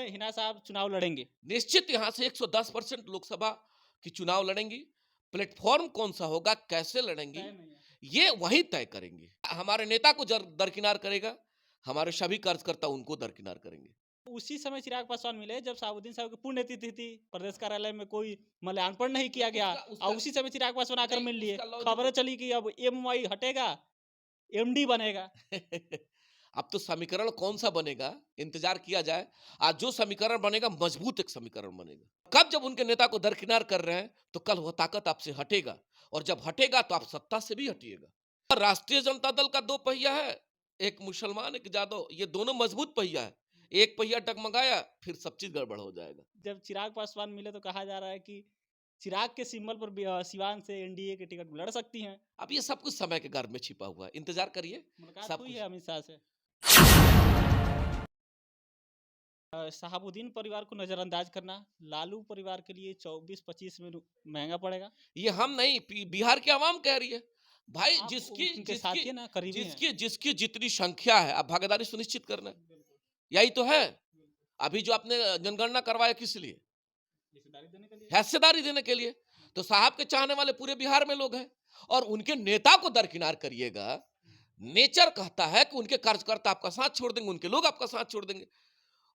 में हिना साहब चुनाव लड़ेंगे। निश्चित यहाँ से 110% लोकसभा की चुनाव लड़ेंगी। प्लेटफॉर्म कौन सा होगा, कैसे लड़ेंगी, तय नहीं है। ये वही तय करेंगे। हमारे नेता को दरकिनार करेगा, हमारे सभी कार्यकर्ता उनको दरकिनार करेंगे। उसी समय चिराग पासवान मिले जब शहाबुद्दीन साहब की पुण्यतिथि थी, प्रदेश कार्यालय में कोई माल्यार्पण नहीं किया गया और उसी समय चिराग पासवान आकर मिल लिए। खबरें चली कि अब एमवाई हटेगा, एमडी बनेगा। अब तो समीकरण कौन सा बनेगा, इंतजार किया जाए। आज जो समीकरण बनेगा मजबूत एक समीकरण बनेगा। कब जब उनके नेता को दरकिनार कर रहे हैं तो कल वो ताकत आपसे हटेगा, और जब हटेगा तो आप सत्ता से भी हटिएगा। राष्ट्रीय जनता दल का दो पहिया है, एक मुसलमान एक यादव, ये दोनों मजबूत पहिया है। एक पहिया डगमगाया फिर सब चीज गड़बड़ हो जाएगा। जब चिराग पासवान मिले तो कहा जा रहा है कि चिराग के सिंबल पर सिवान से एनडीए के टिकट लड़ सकती हैं। अब ये सब कुछ समय के गर्भ में छिपा हुआ है, इंतजार करिए। मुलाकात सब हुई कुछ है अमित शाह से। शहाबुद्दीन परिवार को नजरअंदाज करना लालू परिवार के लिए 24-25 में महंगा पड़ेगा। ये हम नहीं, बिहार की आवाम कह रही है। भाई आप जिसकी उनके जिसकी साथी है ना, करीबी हैं। जिसकी जिसकी जितनी संख्या है, अब भागीदारी सुनिश्चित करना है। यही तो है। अभी जो आपने जनगणना करवाया किस लिए? हिस्सेदारी देने के लिए। हिस्सेदारी देने के लिए। तो साहब के चाहने वाले पूरे बिहार में लोग हैं, और उनके नेता को दरकिनार करिएगा। नेचर कहता है कि उनके कार्यकर्ता आपका साथ छोड़ देंगे, उनके लोग आपका साथ छोड़ देंगे।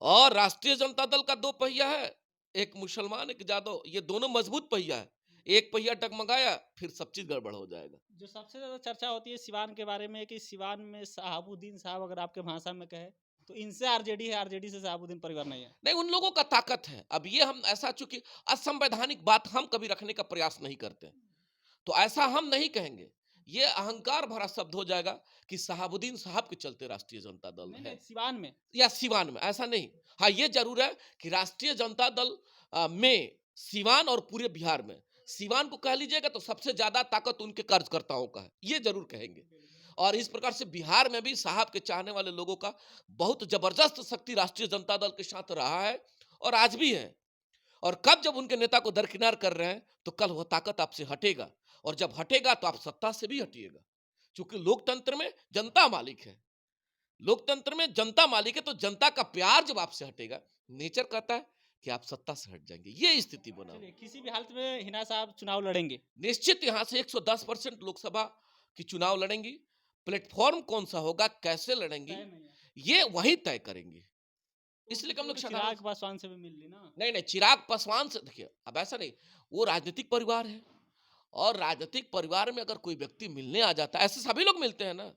और राष्ट्रीय जनता दल का दो पहिया है, एक मुसलमान एक यादव, ये दोनों मजबूत पहिया है। एक पहिया डगमगाया फिर सब चीज गड़बड़ हो जाएगा। जो सबसे ज्यादा चर्चा होती है सिवान के बारे में कि सिवान में शहाबुद्दीन साहब अगर आपके भाषा में कहे तो इनसे आरजेडी है, आरजेडी से शहाबुद्दीन परिवार नहीं है। नहीं, उन लोगों का ताकत है। अब ये हम ऐसा, चूंकि असंवैधानिक बात हम कभी रखने का प्रयास नहीं करते, तो ऐसा हम नहीं कहेंगे। ये अहंकार भरा शब्द हो जाएगा कि शहाबुद्दीन साहब के चलते राष्ट्रीय जनता दल नहीं है, नहीं, सिवान में। या सिवान में, ऐसा नहीं। हाँ, ये जरूर है कि राष्ट्रीय जनता दल में सिवान और पूरे बिहार में, सिवान को कह लीजिएगा तो सबसे ज्यादा ताकत उनके कार्यकर्ताओं का है, ये जरूर कहेंगे। और इस प्रकार से बिहार में भी साहब के चाहने वाले लोगों का बहुत जबरदस्त शक्ति राष्ट्रीय जनता दल के साथ रहा है, और आज भी है। और कब जब उनके नेता को दरकिनार कर रहे हैं तो कल वो ताकत आपसे हटेगा, और जब हटेगा तो आप सत्ता से भी हटिएगा। क्योंकि लोकतंत्र में जनता मालिक है, लोकतंत्र में जनता मालिक है, तो जनता का प्यार जब आपसे हटेगा, नेचर कहता है कि आप सत्ता से हट जाएंगे। ये स्थिति बना चलिए, हुआ। किसी भी हालत में हिना साहब चुनाव लड़ेंगे। निश्चित यहाँ से 110% लोकसभा की चुनाव लड़ेंगी। प्लेटफॉर्म कौन सा होगा, कैसे लड़ेंगी, तय नहीं है। ये वही तय करेंगे। तो इसलिए हम लोग चिराग पासवान से भी मिल ली ना। नहीं नहीं, चिराग पासवान से देखिए, अब ऐसा नहीं, वो राजनीतिक परिवार है, और राजनीतिक परिवार में अगर कोई व्यक्ति मिलने आ जाता है, ऐसे सभी लोग मिलते हैं ना,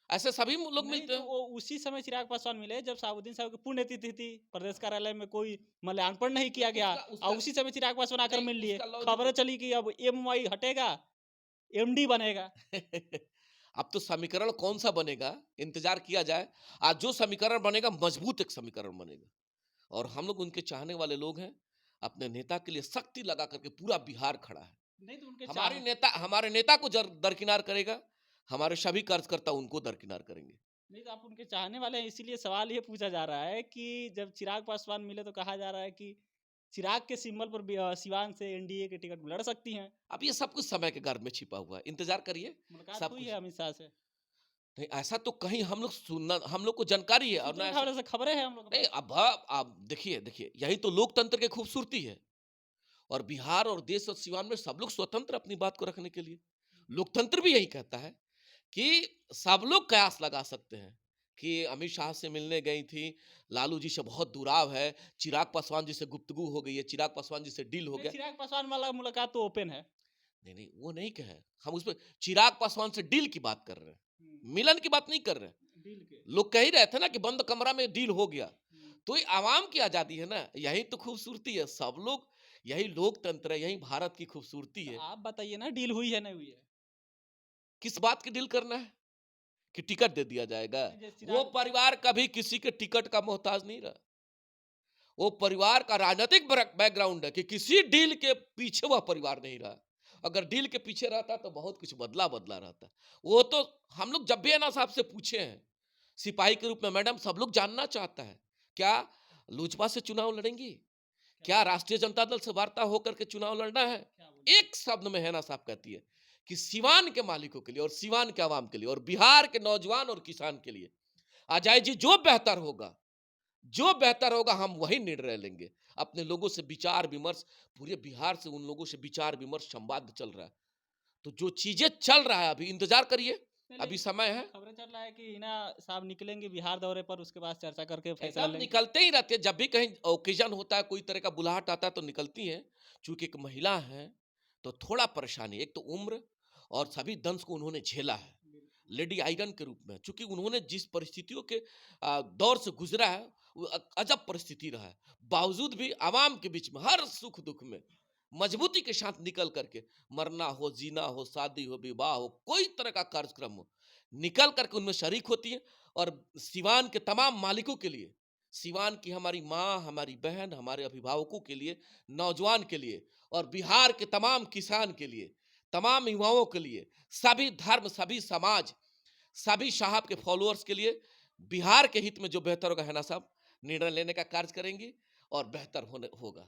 ऐसे सभी लोग नहीं मिलते तो हैं। वो उसी समय चिराग पासवान मिले जब शहाबुद्दीन साहब की पुण्यतिथि थी, प्रदेश कार्यालय में कोई माल्यार्पण नहीं किया गया और उसी समय चिराग पासवान आकर मिल लिए। खबरें चली कि अब एमवाई हटेगा, एमडी बनेगा। अब तो समीकरण कौन सा बनेगा, इंतजार किया जाए। आज जो समीकरण बनेगा मजबूत एक समीकरण बनेगा, और हम लोग उनके चाहने वाले लोग हैं। अपने नेता के लिए शक्ति लगा करके पूरा बिहार खड़ा है। नहीं तो उनके हमारे नेता को दरकिनार करेगा, हमारे सभी कार्यकर्ता उनको दरकिनार करेंगे। नहीं तो आप उनके चाहने वाले हैं, इसीलिए सवाल ये पूछा जा रहा है कि जब चिराग पासवान मिले तो कहा जा रहा है कि चिराग के सिंबल पर सिवान से एनडीए के टिकट लड़ सकती हैं। अब ये सब कुछ समय के गर्भ में छिपा हुआ है, इंतजार करिए। मुलाकात सब हुई कुछ है अमित शाह से। नहीं, ऐसा तो कहीं हम लोग सुनना, हम लोग को जानकारी है, और ना सूत्रों के ऐसा हवाले से खबरें हैं हम लोग के नहीं। पास। अब देखिए देखिए, यही तो लोकतंत्र की खूबसूरती है। और बिहार और देश और सिवान में सब लोग स्वतंत्र अपनी बात को रखने के लिए। लोकतंत्र भी यही कहता है कि सब लोग कयास लगा सकते हैं कि अमित शाह से मिलने गई थी, लालू जी से बहुत दुराव है, चिराग पासवान जी से गुफ्तगू हो गई है, चिराग पासवान जी से डील हो नहीं, गया। चिराग पासवान वाला मुलाकात तो ओपन है। नहीं नहीं, वो नहीं कहे, हम उस पर चिराग पासवान से डील की बात कर रहे हैं, मिलन की बात नहीं कर रहे हैं। डील के। लोग कह ही रहे थे ना कि बंद कमरा में डील हो गया। तो ये आवाम की आजादी है ना, यही तो खूबसूरती है। सब लोग, यही लोकतंत्र है, यही भारत की खूबसूरती तो है। आप बताइए ना, डील हुई है नहीं हुई है? किस बात की डील करना है कि टिकट दे दिया जाएगा? नहीं, जैसे वो चिराग परिवार कभी किसी के टिकट का मोहताज नहीं रहा। वो परिवार का राजनीतिक बैकग्राउंड है कि किसी डील के पीछे वह परिवार नहीं रहा। अगर डील के पीछे रहता तो बहुत कुछ बदला बदला रहता। वो तो हम लोग जब भी है ना साहब से पूछे हैं, सिपाही के रूप में, मैडम सब लोग जानना चाहता है क्या लोजपा से चुनाव लड़ेंगी, क्या राष्ट्रीय जनता दल से वार्ता होकर के चुनाव लड़ना है? एक शब्द में है ना साहब कहती है कि सिवान के मालिकों के लिए और सिवान के आवाम के लिए और बिहार के नौजवान और किसान के लिए अजय जी जो बेहतर होगा, जो बेहतर होगा हम वही निर्णय लेंगे। अपने लोगों से विचार विमर्श, पूरे बिहार से उन लोगों से विचार विमर्श संवाद चल रहा है। तो जो चीजें चल रहा है अभी इंतजार करिए, नहीं, अभी समय है। खबरें चल रहा है कि हिना साहब निकलेंगे बिहार दौरे पर, उसके बाद चर्चा करके फैसला एकदम लेंगे। निकलते ही रहते हैं, जब भी कहीं ओकेजन होता है, कोई तरह का बुलाहट आता है तो निकलती हैं। चूंकि एक महिला है तो थोड़ा परेशानी, एक तो उम्र और सभी दंश को उन्होंने झेला है लेडी आयरन के रूप में, चूंकि उन्होंने जिस परिस्थितियों के दौर से गुजरा है वो अजब परिस्थिति रहा है, बावजूद भी आवाम के बीच में हर सुख दुख में मजबूती के साथ निकल करके, मरना हो, जीना हो, शादी हो, विवाह हो, कोई तरह का कार्यक्रम हो, निकल करके उनमें शरीक होती है। और सिवान के तमाम मालिकों के लिए, सिवान की हमारी माँ, हमारी बहन, हमारे अभिभावकों के लिए, नौजवान के लिए और बिहार के तमाम किसान के लिए, तमाम युवाओं के लिए, सभी धर्म, सभी समाज, सभी साहब के फॉलोअर्स के लिए बिहार के हित में जो बेहतर होगा, है ना साहब, निर्णय लेने का कार्य करेंगे और बेहतर होने होगा।